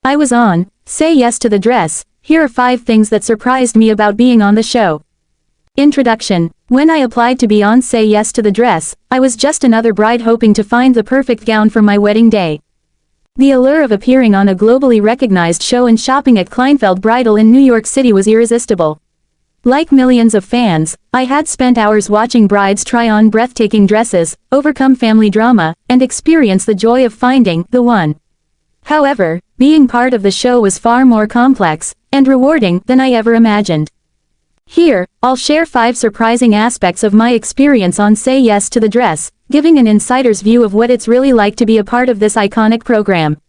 I was on, Say Yes to the Dress. Here are 5 things that surprised me about being on the show. Introduction. When I applied to be on Say Yes to the Dress, I was just another bride hoping to find the perfect gown for my wedding day. The allure of appearing on a globally recognized show and shopping at Kleinfeld Bridal in New York City was irresistible. Like millions of fans, I had spent hours watching brides try on breathtaking dresses, overcome family drama, and experience the joy of finding the one. However, being part of the show was far more complex and rewarding than I ever imagined. Here, I'll share 5 surprising aspects of my experience on Say Yes to the Dress, giving an insider's view of what it's really like to be a part of this iconic program.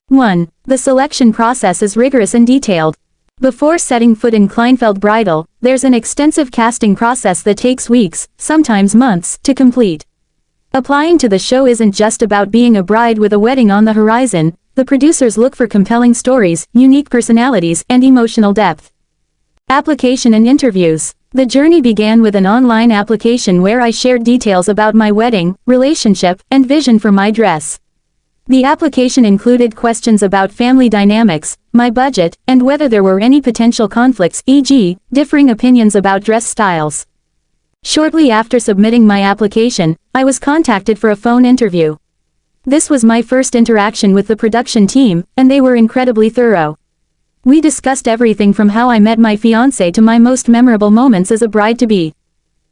1. The selection process is rigorous and detailed. Before setting foot in Kleinfeld Bridal, there's an extensive casting process that takes weeks, sometimes months, to complete. Applying to the show isn't just about being a bride with a wedding on the horizon. The producers look for compelling stories, unique personalities, and emotional depth. Application and interviews. The journey began with an online application where I shared details about my wedding, relationship, and vision for my dress. The application included questions about family dynamics, my budget, and whether there were any potential conflicts, e.g., differing opinions about dress styles. Shortly after submitting my application, I was contacted for a phone interview. This was my first interaction with the production team, and they were incredibly thorough. We discussed everything from how I met my fiancé to my most memorable moments as a bride-to-be.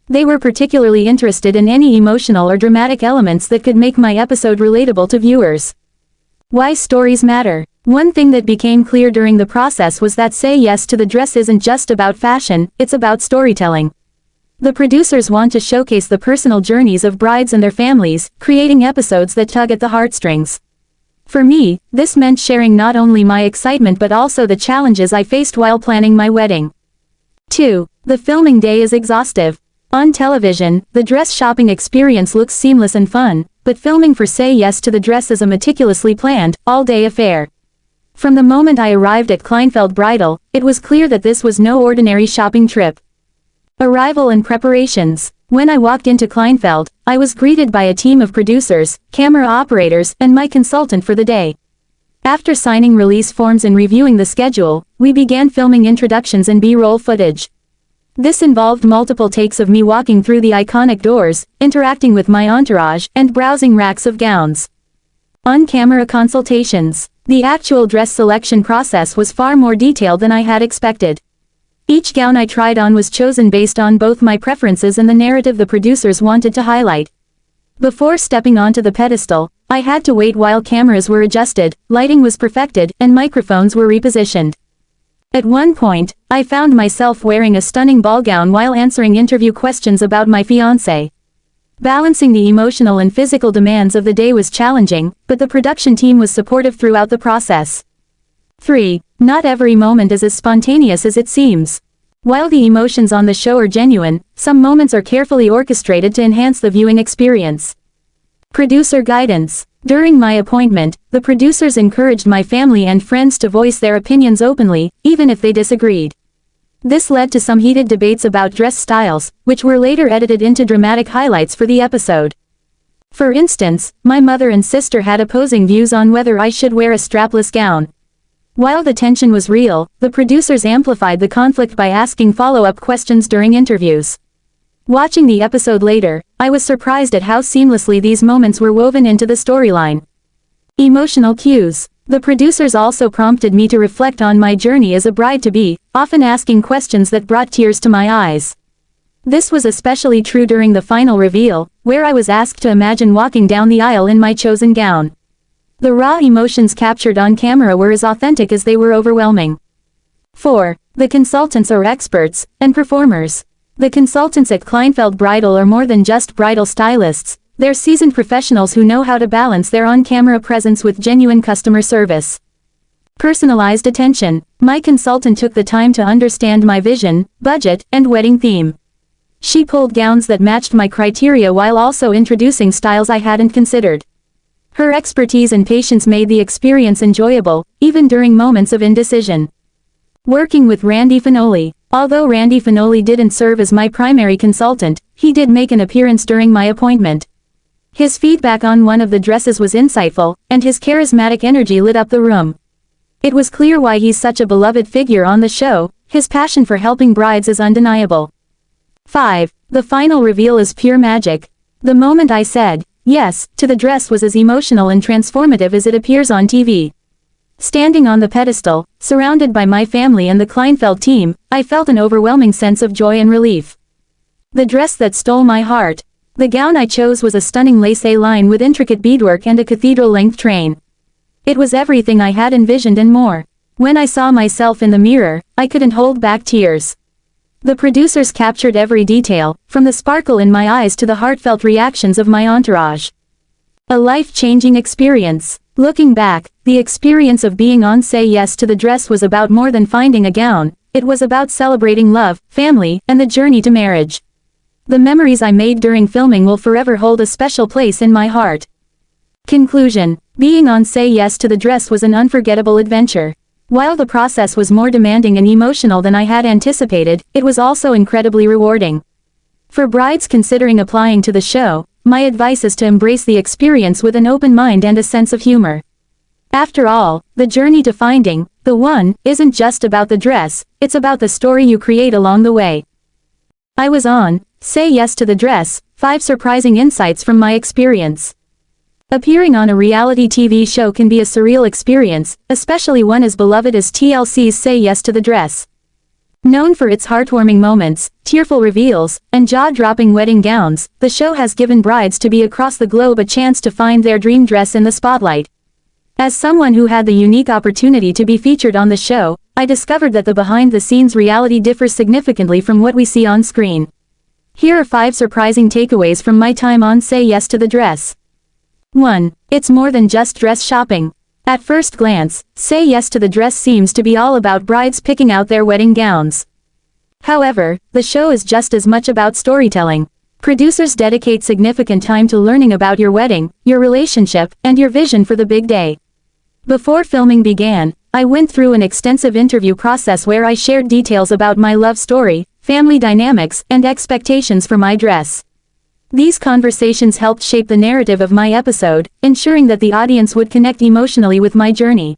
They were particularly interested in any emotional or dramatic elements that could make my episode relatable to viewers. Why stories matter. One thing that became clear during the process was that Say Yes to the Dress isn't just about fashion, it's about storytelling. The producers want to showcase the personal journeys of brides and their families, creating episodes that tug at the heartstrings. For me, this meant sharing not only my excitement but also the challenges I faced while planning my wedding. 2. The filming day is exhaustive. On television, the dress shopping experience looks seamless and fun, but filming for Say Yes to the Dress is a meticulously planned, all-day affair. From the moment I arrived at Kleinfeld Bridal, it was clear that this was no ordinary shopping trip. Arrival and preparations. When I walked into Kleinfeld, I was greeted by a team of producers, camera operators, and my consultant for the day. After signing release forms and reviewing the schedule, we began filming introductions and B-roll footage. This involved multiple takes of me walking through the iconic doors, interacting with my entourage, and browsing racks of gowns. On-camera consultations. The actual dress selection process was far more detailed than I had expected. Each gown I tried on was chosen based on both my preferences and the narrative the producers wanted to highlight. Before stepping onto the pedestal, I had to wait while cameras were adjusted, lighting was perfected, and microphones were repositioned. At one point, I found myself wearing a stunning ball gown while answering interview questions about my fiancé. Balancing the emotional and physical demands of the day was challenging, but the production team was supportive throughout the process. 3. Not every moment is as spontaneous as it seems. While the emotions on the show are genuine, some moments are carefully orchestrated to enhance the viewing experience. Producer guidance. During my appointment, the producers encouraged my family and friends to voice their opinions openly, even if they disagreed. This led to some heated debates about dress styles, which were later edited into dramatic highlights for the episode. For instance, my mother and sister had opposing views on whether I should wear a strapless gown. While the tension was real, the producers amplified the conflict by asking follow-up questions during interviews. Watching the episode later, I was surprised at how seamlessly these moments were woven into the storyline. Emotional cues. The producers also prompted me to reflect on my journey as a bride-to-be, often asking questions that brought tears to my eyes. This was especially true during the final reveal, where I was asked to imagine walking down the aisle in my chosen gown. The raw emotions captured on camera were as authentic as they were overwhelming. 4. The consultants are experts and performers. The consultants at Kleinfeld Bridal are more than just bridal stylists. They're seasoned professionals who know how to balance their on-camera presence with genuine customer service. Personalized attention. My consultant took the time to understand my vision, budget, and wedding theme. She pulled gowns that matched my criteria while also introducing styles I hadn't considered. Her expertise and patience made the experience enjoyable, even during moments of indecision. Working with Randy Finoli. Although Randy Finoli didn't serve as my primary consultant, he did make an appearance during my appointment. His feedback on one of the dresses was insightful, and his charismatic energy lit up the room. It was clear why he's such a beloved figure on the show. His passion for helping brides is undeniable. 5. The final reveal is pure magic. The moment I said yes to the dress was as emotional and transformative as it appears on TV. Standing on the pedestal, surrounded by my family and the Kleinfeld team, I felt an overwhelming sense of joy and relief. The dress that stole my heart. The gown I chose was a stunning lace line with intricate beadwork and a cathedral-length train. It was everything I had envisioned and more. When I saw myself in the mirror, I couldn't hold back tears. The producers captured every detail, from the sparkle in my eyes to the heartfelt reactions of my entourage. A life-changing experience. Looking back, the experience of being on Say Yes to the Dress was about more than finding a gown. It was about celebrating love, family, and the journey to marriage. The memories I made during filming will forever hold a special place in my heart. Conclusion. Being on Say Yes to the Dress was an unforgettable adventure. While the process was more demanding and emotional than I had anticipated, it was also incredibly rewarding. For brides considering applying to the show, my advice is to embrace the experience with an open mind and a sense of humor. After all, the journey to finding the one isn't just about the dress, it's about the story you create along the way. I was on Say Yes to the Dress, 5 surprising insights from my experience. Appearing on a reality TV show can be a surreal experience, especially one as beloved as TLC's Say Yes to the Dress. Known for its heartwarming moments, tearful reveals, and jaw-dropping wedding gowns, the show has given brides to be across the globe a chance to find their dream dress in the spotlight. As someone who had the unique opportunity to be featured on the show, I discovered that the behind-the-scenes reality differs significantly from what we see on screen. Here are 5 surprising takeaways from my time on Say Yes to the Dress. 1. It's more than just dress shopping. At first glance, Say Yes to the Dress seems to be all about brides picking out their wedding gowns. However, the show is just as much about storytelling. Producers dedicate significant time to learning about your wedding, your relationship, and your vision for the big day. Before filming began, I went through an extensive interview process where I shared details about my love story, family dynamics, and expectations for my dress. These conversations helped shape the narrative of my episode, ensuring that the audience would connect emotionally with my journey.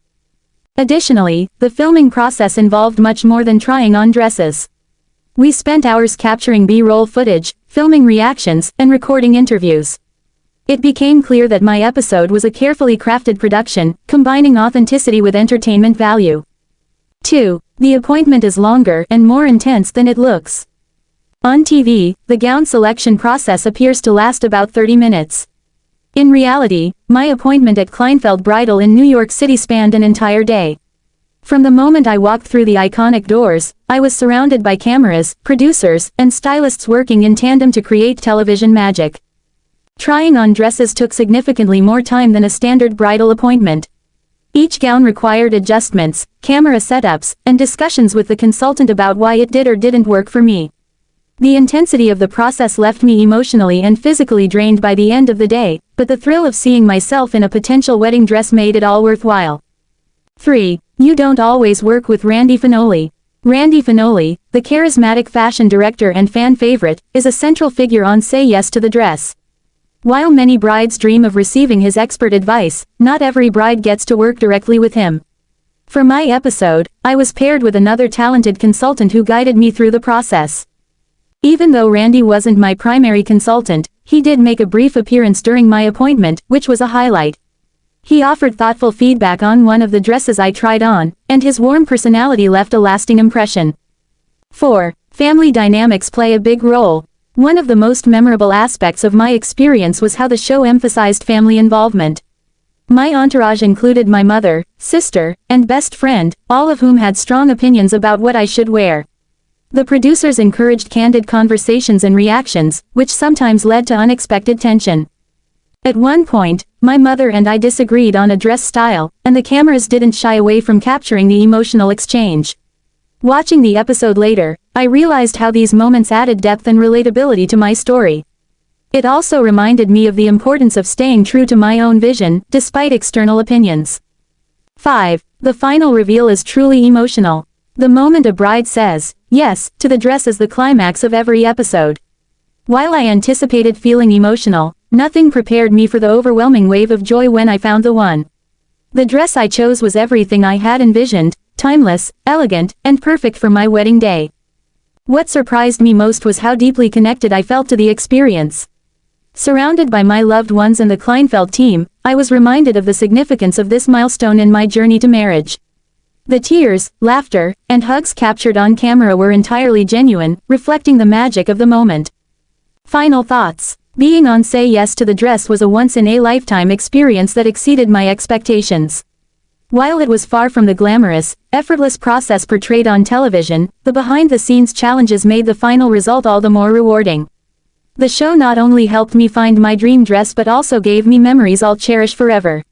Additionally, the filming process involved much more than trying on dresses. We spent hours capturing B-roll footage, filming reactions, and recording interviews. It became clear that my episode was a carefully crafted production, combining authenticity with entertainment value. 2. The appointment is longer and more intense than it looks. On TV, the gown selection process appears to last about 30 minutes. In reality, my appointment at Kleinfeld Bridal in New York City spanned an entire day. From the moment I walked through the iconic doors, I was surrounded by cameras, producers, and stylists working in tandem to create television magic. Trying on dresses took significantly more time than a standard bridal appointment. Each gown required adjustments, camera setups, and discussions with the consultant about why it did or didn't work for me. The intensity of the process left me emotionally and physically drained by the end of the day, but the thrill of seeing myself in a potential wedding dress made it all worthwhile. 3. You don't always work with Randy Finoli. Randy Finoli, the charismatic fashion director and fan favorite, is a central figure on Say Yes to the Dress. While many brides dream of receiving his expert advice, not every bride gets to work directly with him. For my episode, I was paired with another talented consultant who guided me through the process. Even though Randy wasn't my primary consultant, he did make a brief appearance during my appointment, which was a highlight. He offered thoughtful feedback on one of the dresses I tried on, and his warm personality left a lasting impression. 4. Family dynamics play a big role. One of the most memorable aspects of my experience was how the show emphasized family involvement. My entourage included my mother, sister, and best friend, all of whom had strong opinions about what I should wear. The producers encouraged candid conversations and reactions, which sometimes led to unexpected tension. At one point, my mother and I disagreed on a dress style, and the cameras didn't shy away from capturing the emotional exchange. Watching the episode later, I realized how these moments added depth and relatability to my story. It also reminded me of the importance of staying true to my own vision, despite external opinions. 5. The final reveal is truly emotional. The moment a bride says yes to the dress is the climax of every episode. While I anticipated feeling emotional, nothing prepared me for the overwhelming wave of joy when I found the one. The dress I chose was everything I had envisioned, timeless, elegant, and perfect for my wedding day. What surprised me most was how deeply connected I felt to the experience. Surrounded by my loved ones and the Kleinfeld team, I was reminded of the significance of this milestone in my journey to marriage. The tears, laughter, and hugs captured on camera were entirely genuine, reflecting the magic of the moment. Final thoughts. Being on Say Yes to the Dress was a once-in-a-lifetime experience that exceeded my expectations. While it was far from the glamorous, effortless process portrayed on television, the behind-the-scenes challenges made the final result all the more rewarding. The show not only helped me find my dream dress but also gave me memories I'll cherish forever.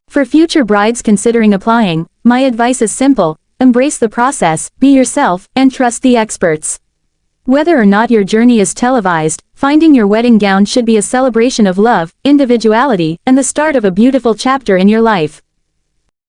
For future brides considering applying, my advice is simple: embrace the process, be yourself, and trust the experts. Whether or not your journey is televised, finding your wedding gown should be a celebration of love, individuality, and the start of a beautiful chapter in your life.